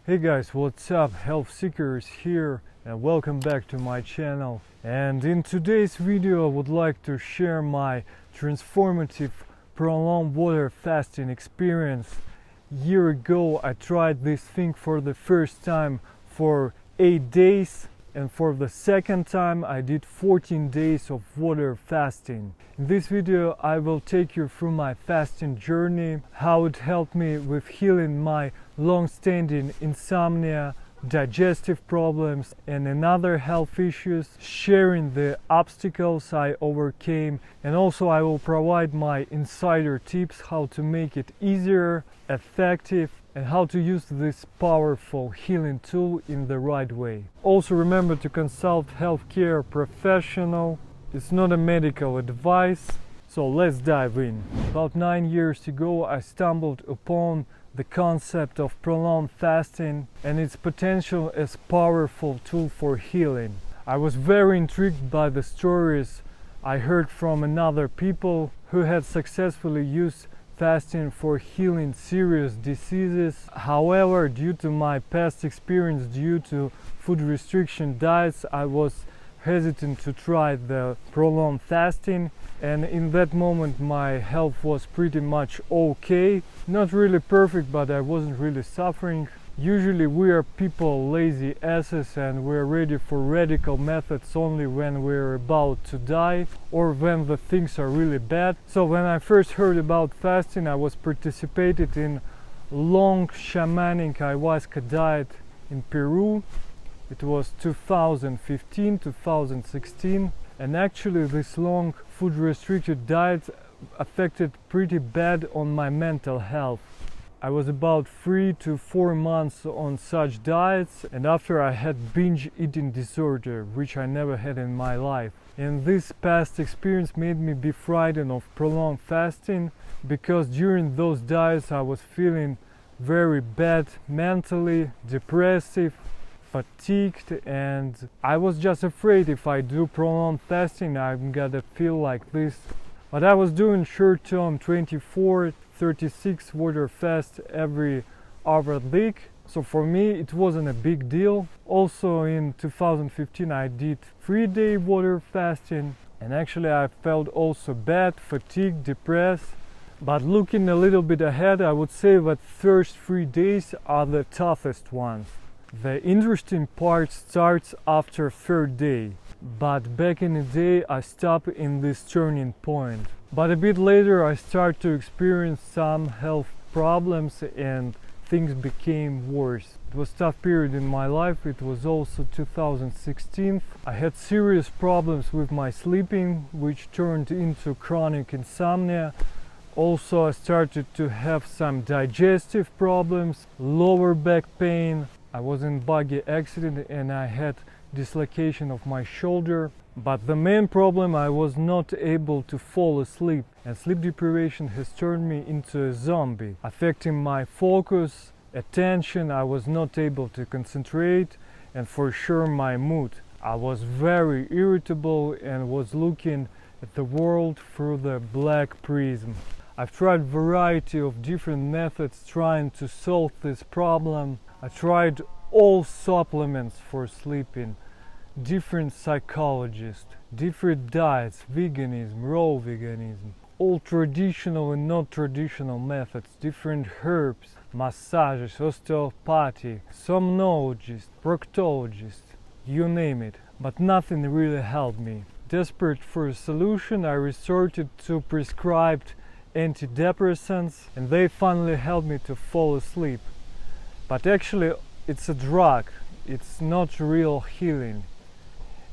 Hey guys, what's up? Health Seekers here and welcome back to my channel. And in today's video I would like to share my transformative prolonged water fasting experience. A year ago I tried this thing for the first time for 8 days, and for the second time I did 14 days of water fasting. In this video I will take you through my fasting journey, how it helped me with healing my long-standing insomnia, digestive problems and other health issues, sharing the obstacles I overcame, and also I will provide my insider tips how to make it easier, effective, and how to use this powerful healing tool in the right way. Also remember to consult healthcare professional. It's not a medical advice. So let's dive in. About 9 years ago I stumbled upon the concept of prolonged fasting and its potential as powerful tool for healing. I was very intrigued by the stories I heard from other people who had successfully used fasting for healing serious diseases. However, due to my past experience due to food restriction diets, I was hesitant to try the prolonged fasting, and in that moment my health was pretty much okay. Not really perfect, but I wasn't really suffering. Usually we are people lazy asses and we're ready for radical methods only when we're about to die or when the things are really bad. So when I first heard about fasting, I was participated in long shamanic ayahuasca diet in Peru. It was 2015-2016, and actually this long food restricted diet affected pretty bad on my mental health. I was about 3 to 4 months on such diets, and after I had binge eating disorder, which I never had in my life. And this past experience made me be frightened of prolonged fasting, because during those diets I was feeling very bad mentally, depressive, fatigued, and I was just afraid if I do prolonged fasting I'm gonna feel like this. But I was doing short-term 24-36 water fast every other week, so for me it wasn't a big deal. Also in 2015 I did 3-day water fasting, and actually I felt also bad, fatigued, depressed. But looking a little bit ahead, I would say that first 3 days are the toughest ones. The interesting part starts after third day, but back in the day I stopped in this turning point. But a bit later I started to experience some health problems and things became worse. It was a tough period in my life. It was also 2016. I had serious problems with my sleeping, which turned into chronic insomnia. Also I started to have some digestive problems, lower back pain. I was in a buggy accident and I had dislocation of my shoulder. But the main problem, I was not able to fall asleep, and sleep deprivation has turned me into a zombie, affecting my focus, attention. I was not able to concentrate, and for sure my mood. I was very irritable and was looking at the world through the black prism. I've tried a variety of different methods trying to solve this problem. I tried all supplements for sleeping, different psychologists, different diets, veganism, raw veganism, all traditional and not traditional methods, different herbs, massages, osteopathy, somnologists, proctologists, you name it, but nothing really helped me. Desperate for a solution, I resorted to prescribed antidepressants, and they finally helped me to fall asleep. But actually it's a drug, it's not real healing.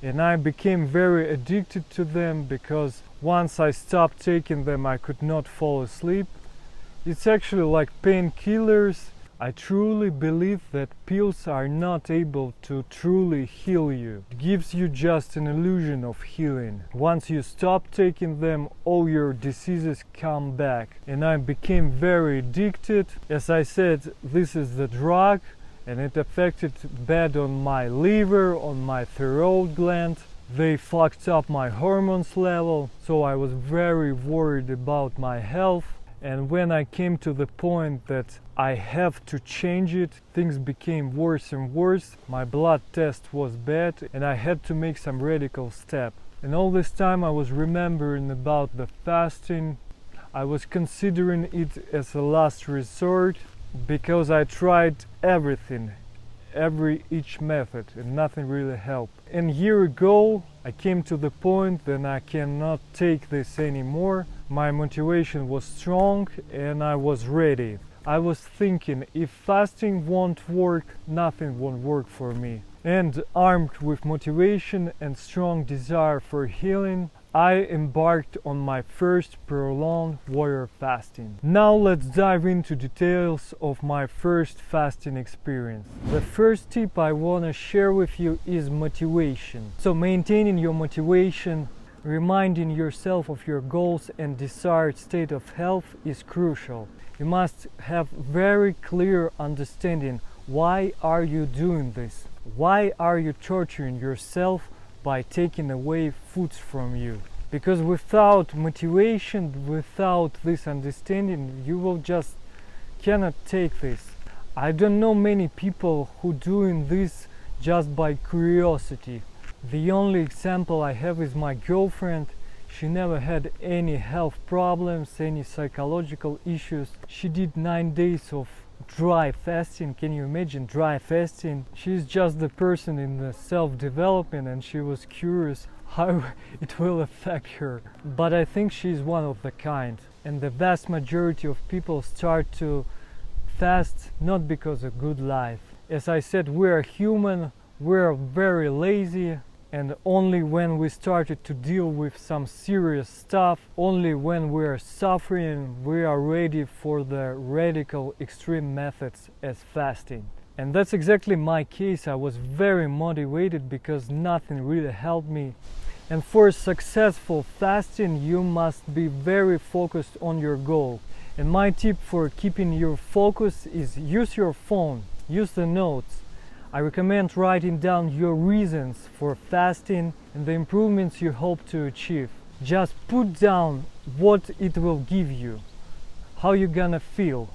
And I became very addicted to them because once I stopped taking them I could not fall asleep. It's actually like painkillers. I truly believe that pills are not able to truly heal you. It gives you just an illusion of healing. Once you stop taking them, all your diseases come back. And I became very addicted. As I said, this is the drug, and it affected bad on my liver, on my thyroid gland. They fucked up my hormones level, so I was very worried about my health. And when I came to the point that I have to change it, things became worse and worse. My blood test was bad and I had to make some radical step. And all this time I was remembering about the fasting. I was considering it as a last resort because I tried everything, each method, and nothing really helped. And a year ago I came to the point that I cannot take this anymore. My motivation was strong and I was ready. I was thinking, if fasting won't work, nothing won't work for me. And armed with motivation and strong desire for healing, I embarked on my first prolonged water fasting. Now let's dive into details of my first fasting experience. The first tip I want to share with you is motivation. So maintaining your motivation, reminding yourself of your goals and desired state of health is crucial. You must have very clear understanding. Why are you doing this? Why are you torturing yourself by taking away foods from you? Because without motivation, without this understanding, you will just cannot take this. I don't know many people who doing this just by curiosity. The only example I have is my girlfriend. She never had any health problems, any psychological issues. She did 9 days of dry fasting. Can you imagine dry fasting? She's just the person in the self-development and she was curious how it will affect her. But I think she's one of the kind. And the vast majority of people start to fast not because of good life. As I said, we're human, we're very lazy, and only when we started to deal with some serious stuff, only when we're suffering, we are ready for the radical extreme methods as fasting. And that's exactly my case. I was very motivated because nothing really helped me. And for successful fasting, you must be very focused on your goal. And my tip for keeping your focus is use your phone, use the notes. I recommend writing down your reasons for fasting and the improvements you hope to achieve. Just put down what it will give you, how you're gonna feel,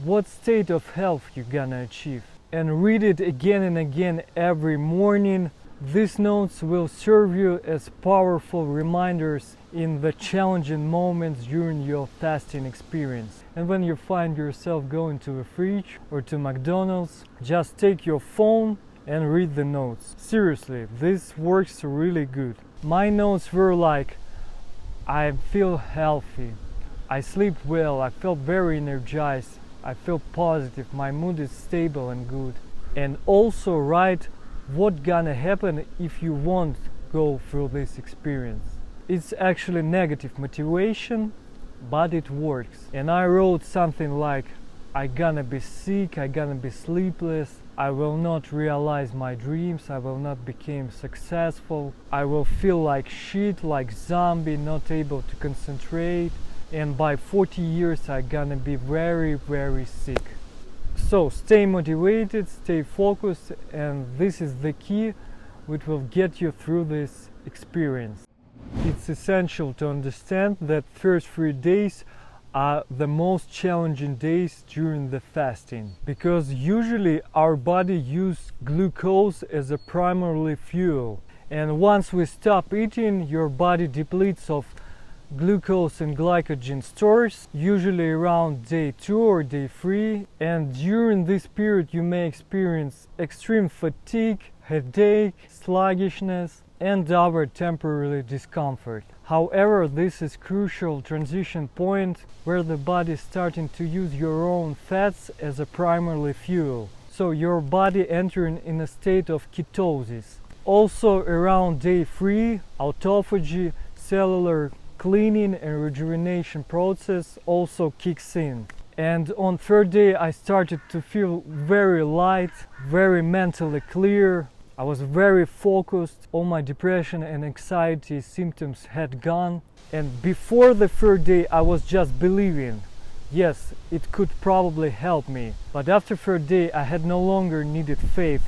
what state of health you're gonna achieve. And read it again and again every morning. These notes will serve you as powerful reminders in the challenging moments during your fasting experience. And when you find yourself going to a fridge or to McDonald's, just take your phone and read the notes. Seriously, this works really good. My notes were like, I feel healthy, I sleep well, I felt very energized, I feel positive, my mood is stable and good. And also write what's gonna happen if you won't go through this experience. It's actually negative motivation, but it works. And I wrote something like, I gonna be sick, I gonna be sleepless, I will not realize my dreams, I will not become successful, I will feel like shit, like zombie, not able to concentrate, and by 40 years I gonna be very, very sick. So stay motivated, stay focused, and this is the key which will get you through this experience. It's essential to understand that first 3 days are the most challenging days during the fasting, because usually our body uses glucose as a primary fuel, and once we stop eating, your body depletes of glucose and glycogen stores, usually around day 2 or day 3, and during this period you may experience extreme fatigue, headache, sluggishness, and other temporary discomfort. However, this is crucial transition point where the body is starting to use your own fats as a primary fuel. So your body entering in a state of ketosis. Also around day 3, autophagy, cellular cleaning and rejuvenation process also kicks in. And on 3rd day I started to feel very light, very mentally clear. I was very focused, all my depression and anxiety symptoms had gone. And before the 3rd day I was just believing, yes, it could probably help me. But after 3rd day I had no longer needed faith,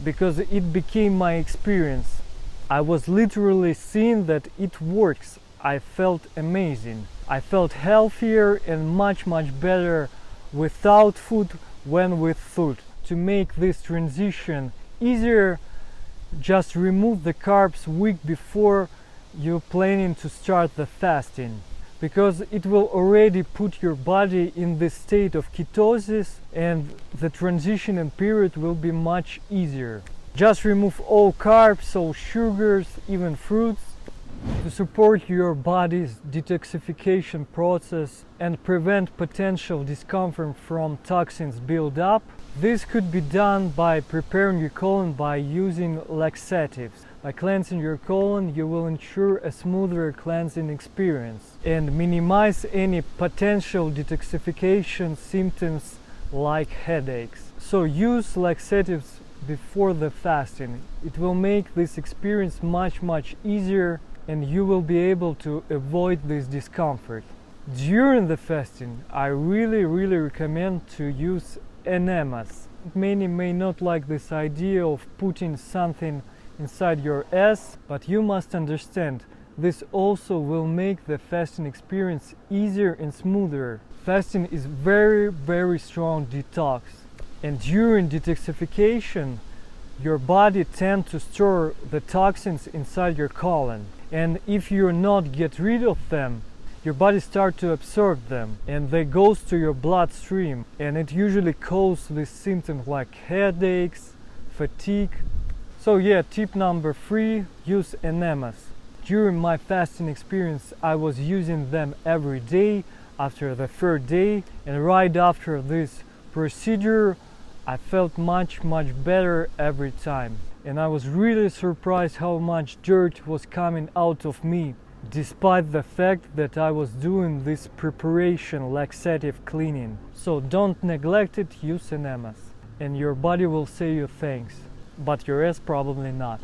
because it became my experience. I was literally seeing that it works. I felt amazing. I felt healthier and much better without food than with food. To make this transition easier, just remove the carbs week before you're planning to start the fasting, because it will already put your body in this state of ketosis and the transition period will be much easier. Just remove all carbs, all sugars, even fruits, to support your body's detoxification process and prevent potential discomfort from toxins build up. This could be done by preparing your colon by using laxatives. By cleansing your colon, you will ensure a smoother cleansing experience and minimize any potential detoxification symptoms like headaches. So use laxatives before the fasting. It will make this experience much easier and you will be able to avoid this discomfort. During the fasting, I really recommend to use enemas. Many may not like this idea of putting something inside your ass, but you must understand this also will make the fasting experience easier and smoother. Fasting is very strong detox, and during detoxification your body tends to store the toxins inside your colon, and if you not get rid of them, your body starts to absorb them and they goes to your bloodstream, and it usually causes these symptoms like headaches, fatigue. So yeah, tip number 3, use enemas. During my fasting experience, I was using them every day after the 3rd day, and right after this procedure I felt much better every time. And I was really surprised how much dirt was coming out of me, despite the fact that I was doing this preparation laxative cleaning. So don't neglect it, use enemas, and your body will say you thanks, but your ass probably not.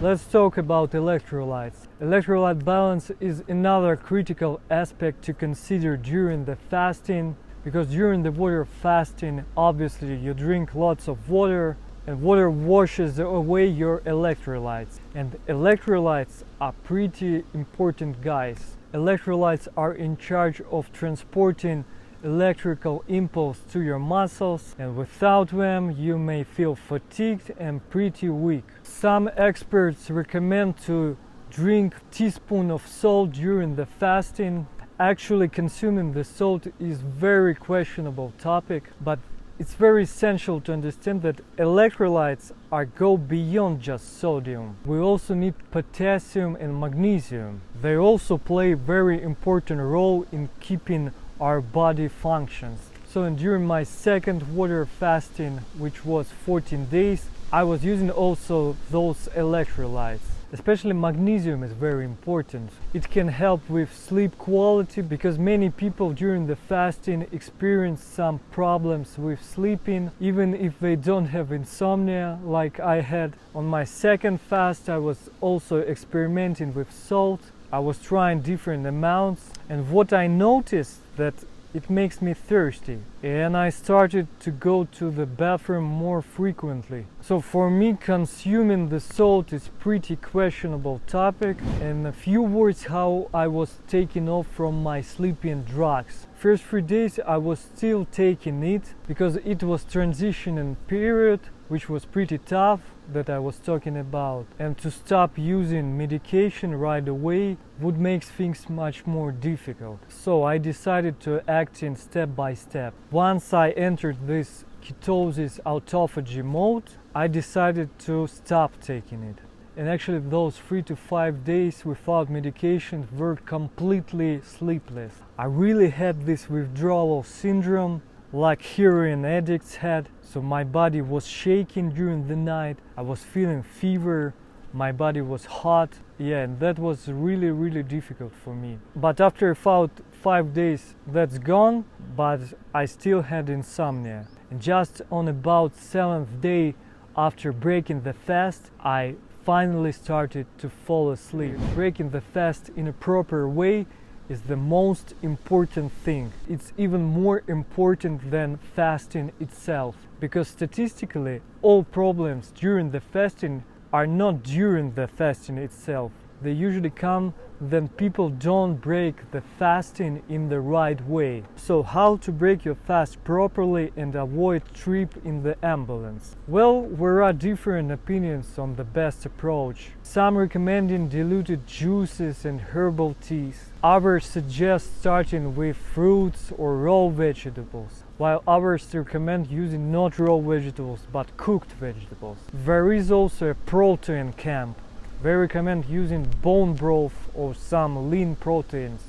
Let's talk about electrolytes. Electrolyte balance is another critical aspect to consider during the fasting, because during the water fasting, obviously you drink lots of water, and water washes away your electrolytes. And electrolytes are pretty important, guys. Electrolytes are in charge of transporting electrical impulse to your muscles, and without them you may feel fatigued and pretty weak. Some experts recommend to drink a teaspoon of salt during the fasting. Actually, consuming the salt is very questionable topic, but it's very essential to understand that electrolytes go beyond just sodium. We also need potassium and magnesium. They also play a very important role in keeping our body functions. So during my 2nd water fasting, which was 14 days, I was using also those electrolytes. Especially magnesium is very important. It can help with sleep quality, because many people during the fasting experience some problems with sleeping, even if they don't have insomnia like I had. On my 2nd fast, I was also experimenting with salt. I was trying different amounts, and what I noticed that it makes me thirsty, and I started to go to the bathroom more frequently. So for me, consuming the salt is pretty questionable topic. And a few words how I was taking off from my sleeping drugs. First 3 days I was still taking it, because it was transitioning period, which was pretty tough, that I was talking about, and to stop using medication right away would make things much more difficult. So I decided to act in step by step. Once I entered this ketosis autophagy mode, I decided to stop taking it. And actually those 3 to 5 days without medication were completely sleepless. I really had this withdrawal syndrome like heroin addicts had. So my body was shaking during the night, I was feeling fever, my body was hot. Yeah, and that was really difficult for me. But after about 5 days that's gone, but I still had insomnia. And just on about 7th day after breaking the fast, I finally started to fall asleep. Breaking the fast in a proper way is the most important thing. It's even more important than fasting itself, because statistically all problems during the fasting are not during the fasting itself. they usually come when people don't break the fasting in the right way. So how to break your fast properly and avoid trip in the ambulance? Well, there are different opinions on the best approach. Some recommending diluted juices and herbal teas. Others suggest starting with fruits or raw vegetables, while others recommend using not raw vegetables but cooked vegetables. There is also a protein camp. They recommend using bone broth or some lean proteins.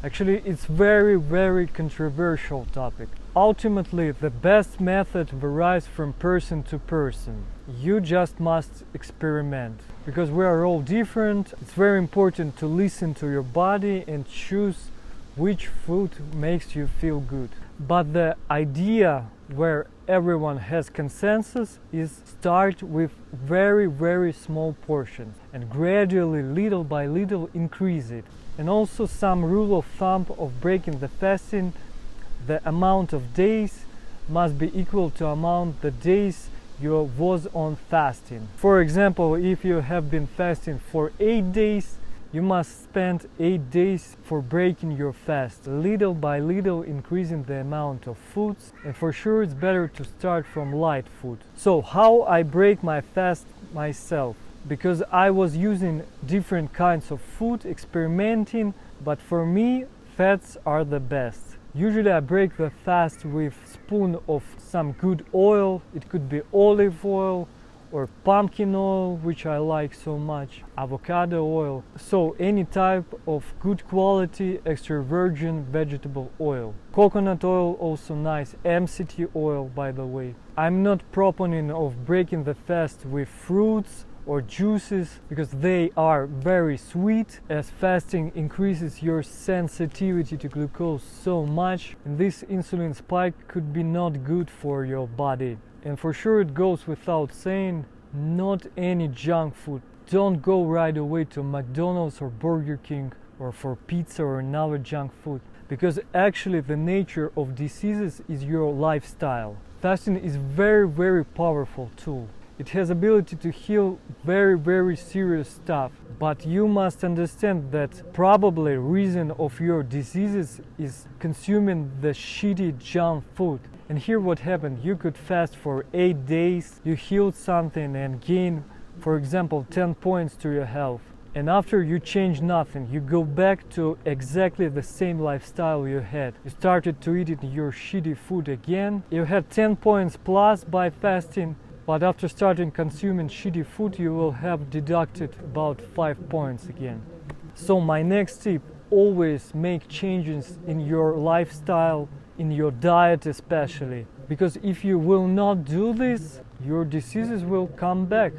Actually, it's very controversial topic. Ultimately, the best method varies from person to person. You just must experiment. Because we are all different, it's very important to listen to your body and choose which food makes you feel good. But the idea where everyone has consensus is start with very small portions and gradually, little by little, increase it. And also some rule of thumb of breaking the fasting: the amount of days must be equal to amount the days you was on fasting. For example, if you have been fasting for 8 days, you must spend 8 days for breaking your fast, little by little increasing the amount of foods, and for sure it's better to start from light food. So how I break my fast myself? Because I was using different kinds of food, experimenting, but for me fats are the best. Usually I break the fast with spoon of some good oil. It could be olive oil or pumpkin oil, which I like so much, avocado oil. So any type of good quality extra virgin vegetable oil. Coconut oil also nice, MCT oil by the way. I'm not proponent of breaking the fast with fruits or juices because they are very sweet, as fasting increases your sensitivity to glucose so much, and this insulin spike could be not good for your body. And for sure it goes without saying, not any junk food. Don't go right away to McDonald's or Burger King or for pizza or another junk food, because actually the nature of diseases is your lifestyle. Fasting is very powerful tool. It has ability to heal very serious stuff, but you must understand that probably reason of your diseases is consuming the shitty junk food. And here what happened, you could fast for 8 days, you healed something and gain, for example, 10 points to your health. And after you change nothing, you go back to exactly the same lifestyle you had. You started to eat your shitty food again. You had 10 points plus by fasting, but after starting consuming shitty food, you will have deducted about 5 points again. So my next tip, always make changes in your lifestyle, in your diet especially. Because if you will not do this, your diseases will come back.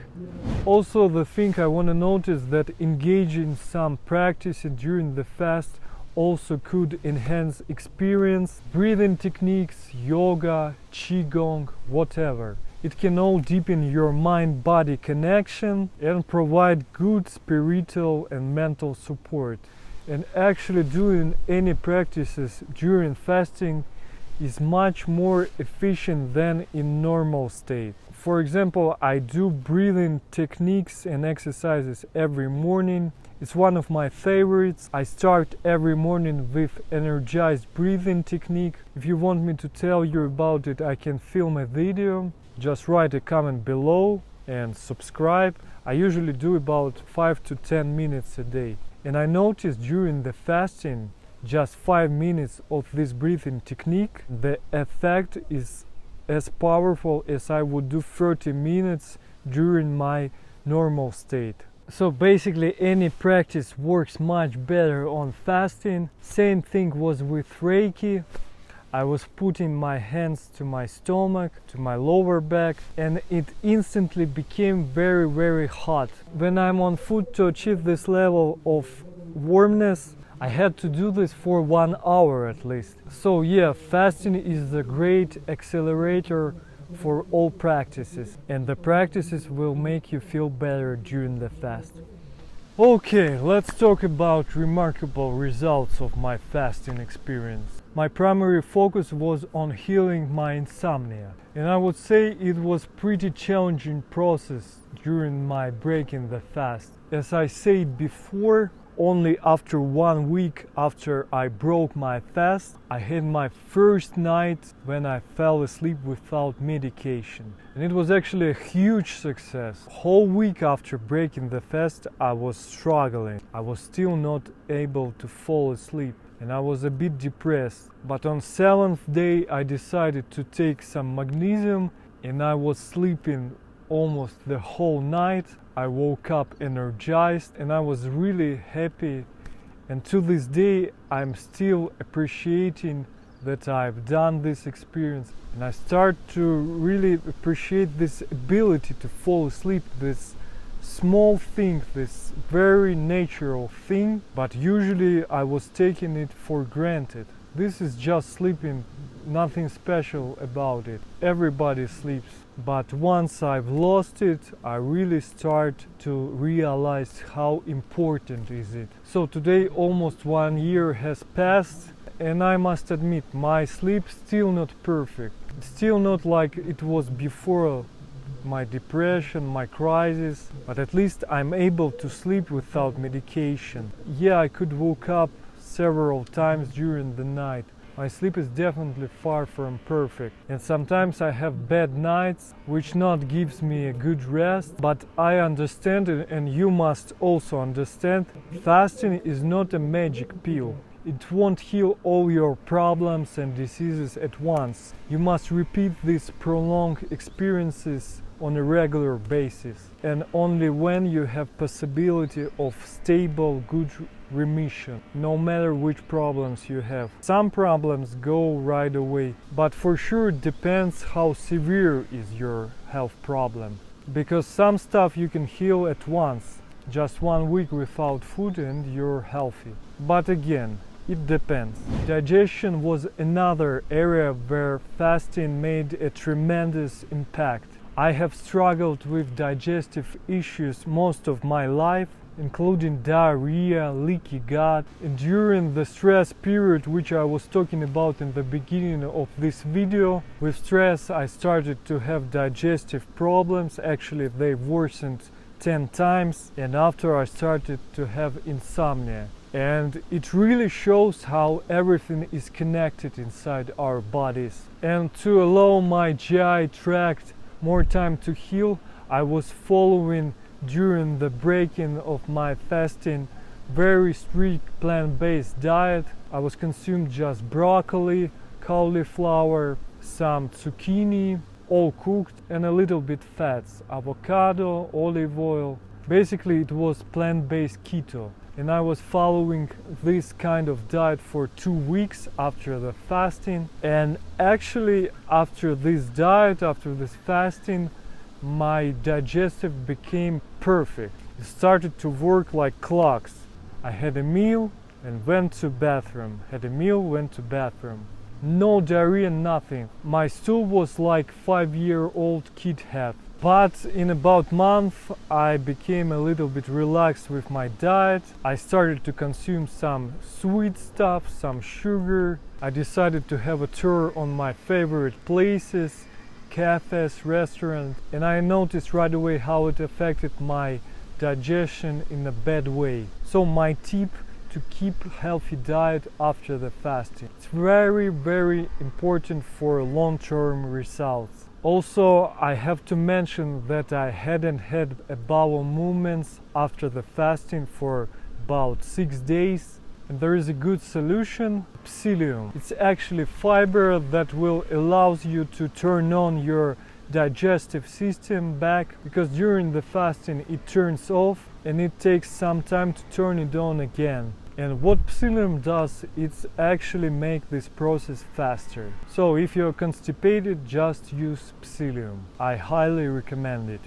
Also, the thing I want to notice that engaging some practices during the fast also could enhance experience, breathing techniques, yoga, qigong, whatever. It can all deepen your mind-body connection and provide good spiritual and mental support. And actually doing any practices during fasting is much more efficient than in normal state. For example, I do breathing techniques and exercises every morning. It's one of my favorites. I start every morning with energized breathing technique. If you want me to tell you about it, I can film a video. Just write a comment below and subscribe. I usually do about 5 to 10 minutes a day. And I noticed during the fasting, just 5 minutes of this breathing technique, the effect is as powerful as I would do 30 minutes during my normal state. So basically any practice works much better on fasting. Same thing was with Reiki. I was putting my hands to my stomach, to my lower back, and it instantly became very hot. When I'm on food, to achieve this level of warmness, I had to do this for 1 hour at least. So yeah, fasting is a great accelerator for all practices, and the practices will make you feel better during the fast. Okay, let's talk about remarkable results of my fasting experience. My primary focus was on healing my insomnia, and I would say it was pretty challenging process during my breaking the fast. As I said before, only after 1 week after I broke my fast, I had my first night when I fell asleep without medication. And it was actually a huge success. A whole week after breaking the fast, I was struggling. I was still not able to fall asleep, and I was a bit depressed. But on 7th day, I decided to take some magnesium, and I was sleeping almost the whole night. I woke up energized and I was really happy, and to this day I'm still appreciating that I've done this experience, and I start to really appreciate this ability to fall asleep, this small thing, this very natural thing, but usually I was taking it for granted. This is just sleeping, nothing special about it. Everybody sleeps. But once I've lost it, I really start to realize how important is it. So today almost 1 year has passed, and I must admit my sleep still not perfect. Still not like it was before my depression, my crisis, but at least I'm able to sleep without medication. Yeah, I could wake up several times during the night. My sleep is definitely far from perfect, and sometimes I have bad nights, which not gives me a good rest, but I understand it, and you must also understand, fasting is not a magic pill. It won't heal all your problems and diseases at once. You must repeat these prolonged experiences on a regular basis, and only when you have possibility of stable, good remission, no matter which problems you have. Some problems go right away, but for sure it depends how severe is your health problem, because some stuff you can heal at once, just 1 week without food and you're healthy. But again, it depends. Digestion was another area where fasting made a tremendous impact. I have struggled with digestive issues most of my life, including diarrhea, leaky gut, and during the stress period which I was talking about in the beginning of this video, with stress I started to have digestive problems. Actually they worsened 10 times, and after I started to have insomnia. And it really shows how everything is connected inside our bodies. And to allow my GI tract more time to heal, I was following during the breaking of my fasting very strict plant-based diet. I was consuming just broccoli, cauliflower, some zucchini, all cooked, and a little bit fats, avocado, olive oil. Basically it was plant-based keto, and I was following this kind of diet for 2 weeks after the fasting. And actually after this diet, after this fasting, my digestive became perfect. It started to work like clocks. I had a meal and went to bathroom, had a meal, went to bathroom. No diarrhea, nothing. My stool was like 5-year-old kid had. But in about a month I became a little bit relaxed with my diet. I started to consume some sweet stuff, some sugar. I decided to have a tour on my favorite places, cafes, restaurants, and I noticed right away how it affected my digestion in a bad way. So my tip to keep a healthy diet after the fasting. It's very, very important for long-term results. Also, I have to mention that I hadn't had a bowel movements after the fasting for about 6 days. And there is a good solution, psyllium. It's actually fiber that will allows you to turn on your digestive system back, because during the fasting it turns off and it takes some time to turn it on again. And what psyllium does, it's actually make this process faster. So if you're constipated, just use psyllium. I highly recommend it.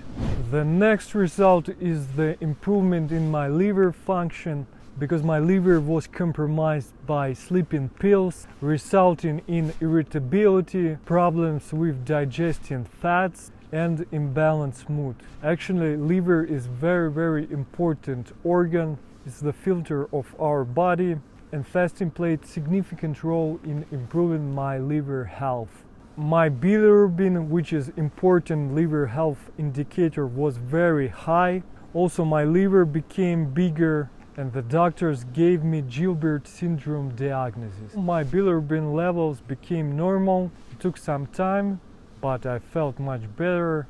The next result is the improvement in my liver function, because my liver was compromised by sleeping pills, resulting in irritability, problems with digesting fats, and imbalanced mood. Actually, liver is very important organ. It's the filter of our body, and fasting played significant role in improving my liver health. My bilirubin, which is important liver health indicator, was very high. Also, my liver became bigger, and the doctors gave me Gilbert syndrome diagnosis. My bilirubin levels became normal. It took some time, but I felt much better.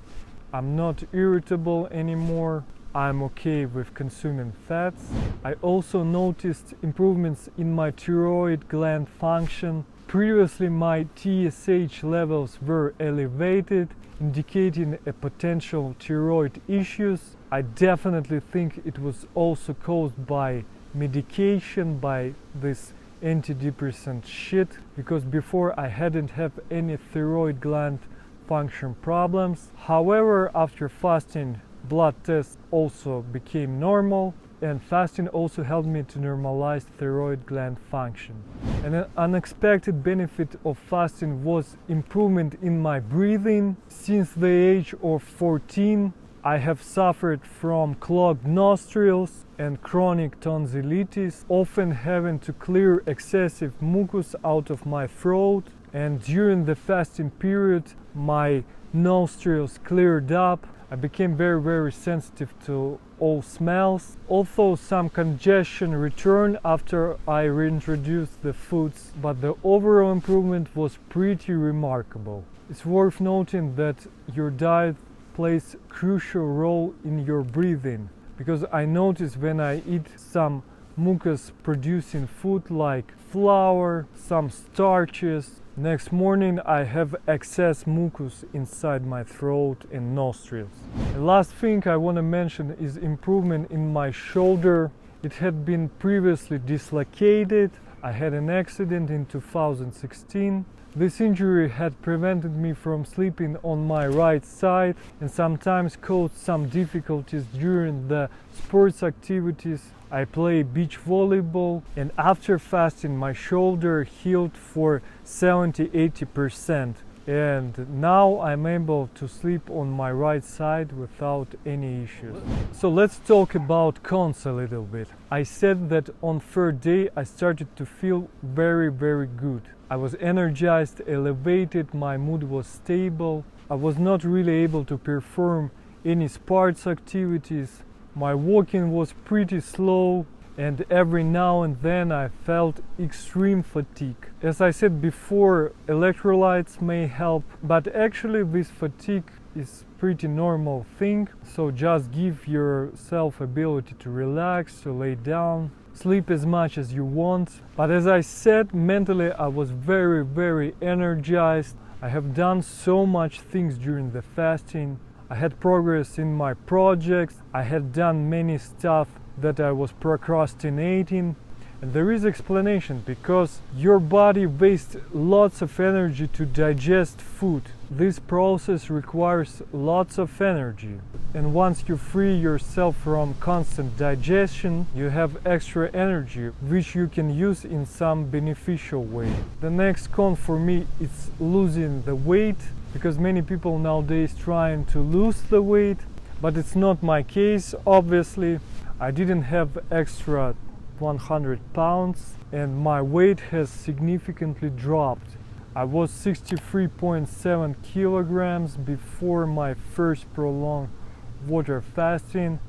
I'm not irritable anymore. I'm okay with consuming fats. I also noticed improvements in my thyroid gland function. Previously, my TSH levels were elevated, indicating a potential thyroid issues. I definitely think it was also caused by medication, by this antidepressant shit, because before I hadn't had any thyroid gland function problems. However, after fasting, blood tests also became normal, and fasting also helped me to normalize thyroid gland function. And an unexpected benefit of fasting was improvement in my breathing. Since the age of 14, I have suffered from clogged nostrils and chronic tonsillitis, often having to clear excessive mucus out of my throat. And during the fasting period, my nostrils cleared up. I became very sensitive to all smells. Although some congestion returned after I reintroduced the foods, but the overall improvement was pretty remarkable. It's worth noting that your diet plays a crucial role in your breathing, because I notice when I eat some mucus producing food like flour, some starches, next morning I have excess mucus inside my throat and nostrils. The last thing I want to mention is improvement in my shoulder. It had been previously dislocated. I had an accident in 2016. This injury had prevented me from sleeping on my right side and sometimes caused some difficulties during the sports activities. I play beach volleyball, and after fasting my shoulder healed for 70-80%, and now I'm able to sleep on my right side without any issues. So let's talk about cons a little bit. I said that on third day I started to feel very good. I was energized, elevated, my mood was stable. I was not really able to perform any sports activities. My walking was pretty slow, and every now and then I felt extreme fatigue. As I said before, electrolytes may help, but actually this fatigue is pretty normal thing. So just give yourself ability to relax, to lay down, sleep as much as you want. But as I said, mentally I was very energized. I have done so much things during the fasting. I had progress in my projects. I had done many stuff that I was procrastinating. And there is explanation, because your body wastes lots of energy to digest food. This process requires lots of energy. And once you free yourself from constant digestion, you have extra energy, which you can use in some beneficial way. The next con for me is losing the weight, because many people nowadays trying to lose the weight, but it's not my case. Obviously, I didn't have extra 100 pounds, and my weight has significantly dropped. I was 63.7 kilograms before my first prolonged water fasting,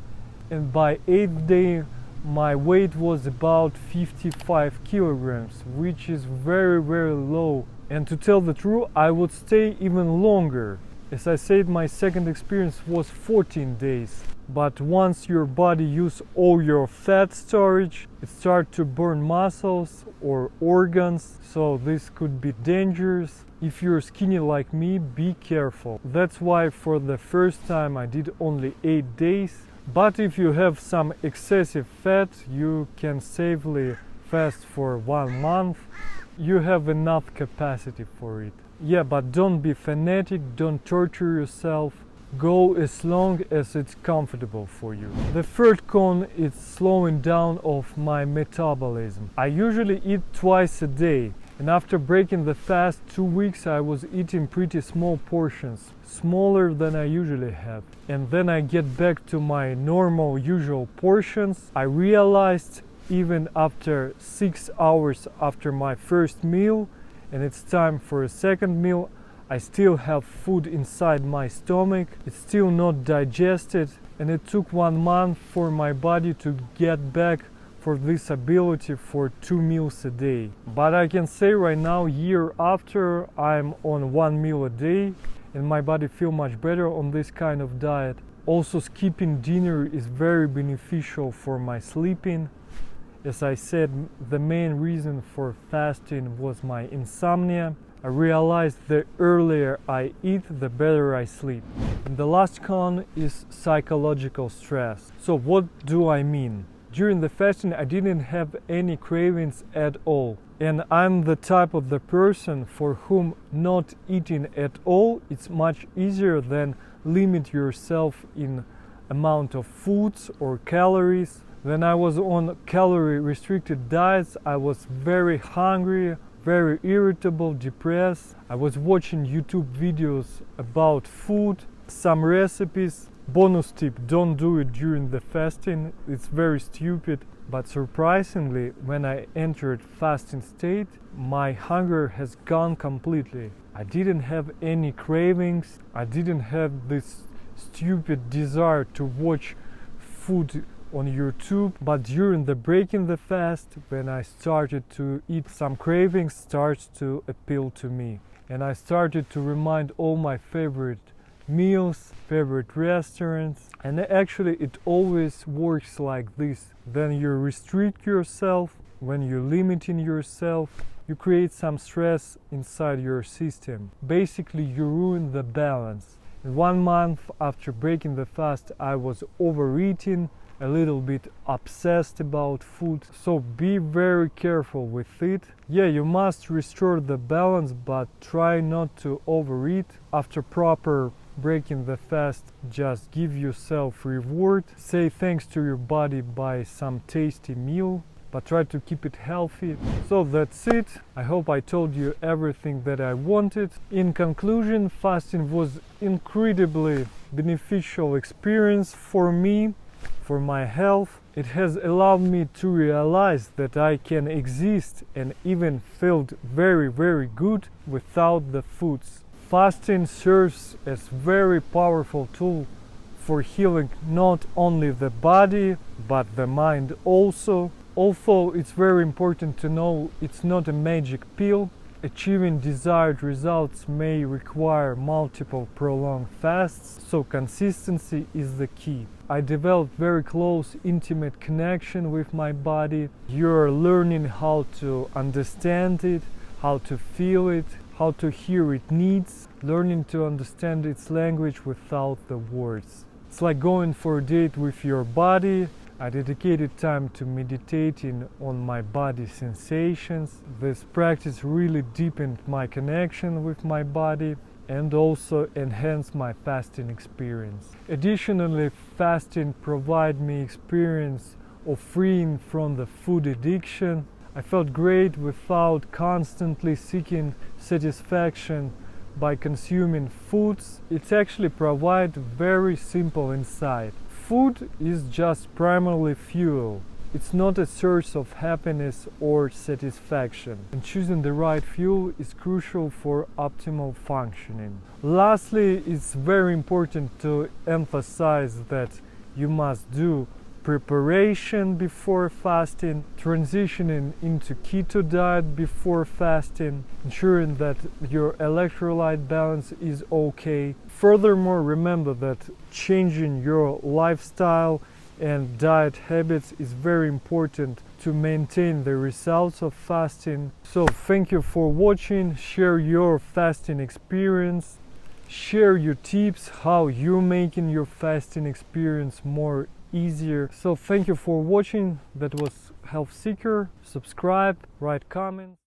and by 8th day my weight was about 55 kilograms, which is very low. And to tell the truth, I would stay even longer. As I said, my second experience was 14 days. But once your body uses all your fat storage, it starts to burn muscles or organs, so this could be dangerous. If you're skinny like me, be careful. That's why for the first time I did only 8 days. But if you have some excessive fat, you can safely fast for 1 month. You have enough capacity for it. Yeah, but don't be fanatic, don't torture yourself. Go as long as it's comfortable for you. The third con is slowing down of my metabolism. I usually eat twice a day, And after breaking the fast 2 weeks, I was eating pretty small portions, smaller than I usually have. And then I get back to my normal usual portions. I realized even after 6 hours after my first meal, and it's time for a second meal, I still have food inside my stomach. It's still not digested, and it took 1 month for my body to get back for this ability for 2 meals a day. But I can say right now, year after, I'm on 1 meal a day, and my body feels much better on this kind of diet. Also, skipping dinner is very beneficial for my sleeping. As I said, the main reason for fasting was my insomnia. I realized the earlier I eat, the better I sleep. And the last con is psychological stress. So what do I mean? During the fasting, I didn't have any cravings at all. And I'm the type of the person for whom not eating at all, it's much easier than limit yourself in amount of foods or calories. When I was on calorie restricted diets, I was very hungry, very irritable, depressed. I was watching YouTube videos about food, some recipes. Bonus tip, don't do it during the fasting, it's very stupid. But surprisingly, when I entered fasting state, my hunger has gone completely. I didn't have any cravings, I didn't have this stupid desire to watch food on YouTube. But during the breaking the fast, when I started to eat, some cravings starts to appeal to me. And I started to remind all my favorite meals, favorite restaurants, and actually it always works like this. When you restrict yourself, when you're limiting yourself, you create some stress inside your system. Basically, you ruin the balance. And 1 month after breaking the fast, I was overeating, a little bit obsessed about food. So be very careful with it. Yeah, you must restore the balance, but try not to overeat. After proper breaking the fast, just give yourself reward. Say thanks to your body by some tasty meal, but try to keep it healthy. So that's it. I hope I told you everything that I wanted. In conclusion, fasting was incredibly beneficial experience for me, for my health. It has allowed me to realize that I can exist and even feel very, very good without the foods. Fasting serves as very powerful tool for healing not only the body but the mind also. Although it's very important to know it's not a magic pill, achieving desired results may require multiple prolonged fasts, so consistency is the key. I developed very close, intimate connection with my body. You're learning how to understand it, how to feel it, how to hear its needs, learning to understand its language without the words. It's like going for a date with your body. I dedicated time to meditating on my body sensations. This practice really deepened my connection with my body and also enhanced my fasting experience. Additionally, fasting provided me experience of freeing from the food addiction. I felt great without constantly seeking satisfaction by consuming foods. It actually provides very simple insight. Food is just primarily fuel. It's not a source of happiness or satisfaction. And choosing the right fuel is crucial for optimal functioning. Lastly, it's very important to emphasize that you must do preparation before fasting, transitioning into keto diet before fasting, ensuring that your electrolyte balance is okay. Furthermore, remember that changing your lifestyle and diet habits is very important to maintain the results of fasting. So thank you for watching. Share your fasting experience. Share your tips, how you're making your fasting experience more easier. So thank you for watching. That was Health Seeker. Subscribe, write comments.